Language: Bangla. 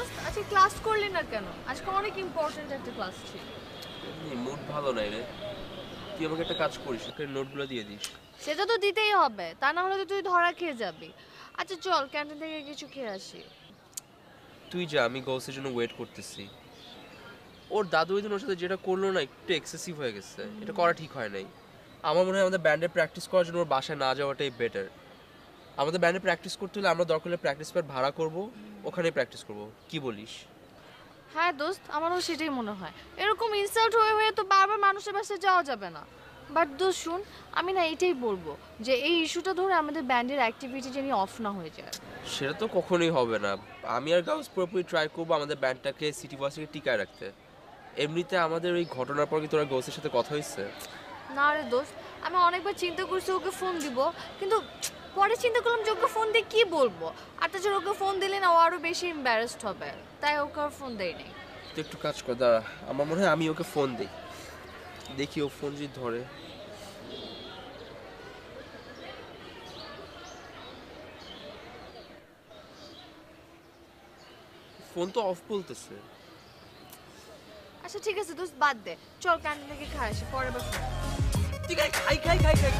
দোস্ত আজকে ক্লাস করলি না কেন? আজকে অনেক ইম্পর্টেন্ট একটা ক্লাস ছিল। মুড ভালো নাই রে। তুই আমাকে একটা কাজ করিস, ওকে নোটগুলো দিয়ে দিস। সেটা তো দিতেই হবে, তা না হলে তো তুই ধরা খেয়ে যাবি। আচ্ছা চল ক্যান্টিন থেকে কিছু খেয়ে আসি। তুই যা, আমি গৌসের জন্য ওয়েট করতেছি। ওর দাদু ওই দিন ওর সাথে যেটা করলো না, একটু এক্সেসিভ হয়ে গেছে। এটা করা ঠিক হয় নাই। আমার মনে হয় আমাদের ব্যান্ডে প্র্যাকটিস করার জন্য ওর বাসায় না যাওয়াটাই বেটার। আমাদের ব্যান্ডে প্র্যাকটিস করতে হলে আমরা দরকার হলে প্র্যাকটিস প্যাড ভাড়া করব, ওখানেই প্র্যাকটিস করব। কি বলিস? হ্যাঁ দোস্ত, আমারও সেটাই মনে হয়। এরকম ইনসাল্ট হয়ে হয়ে তো বারবার মানুষের বাসায় যাওয়া যাবে না। বাট দোস্ত শুন, আমি না এটাই বলবো যে এই ইস্যুটা ধরে আমাদের ব্যান্ডের অ্যাক্টিভিটি যেন অফ না হয়ে যায়। সেটা তো কখনোই হবে না। আমি আর গাউস পুরোপুরি ট্রাই করবো আমাদের ব্যান্ডটাকে সিটি বাসে টিকায় রাখতে। এমনিতে আমাদের ওই ঘটনার পর কি তোরা গৌসের সাথে কথা হয়েছে? না রে দোস্ত, আমি অনেকবার চিন্তা করছি ওকে ফোন দিব, কিন্তু পরে চিন্তা করলাম যে ওকে ফোন দিয়ে কী বলবো। আর তাছাড়া ওকে ফোন দিলে না ও আরও বেশি এম্বারেসড হবে, তাই ওকে আর ফোন দেয়নি। তুই একটু কাজ কর, দাঁড়া। আমার মনে হয় আমি ওকে ফোন দিই, দেখি ও ফোন যদি ধরে। ফোন তো অফ বলতেছে। আচ্ছা ঠিক আছে দোস্ত, বাদ দে, চল ক্যান্টিন থেকে খাই আসি, পরে আবার ফোন। ঠিক আছে, খাই খাই খাই খাই।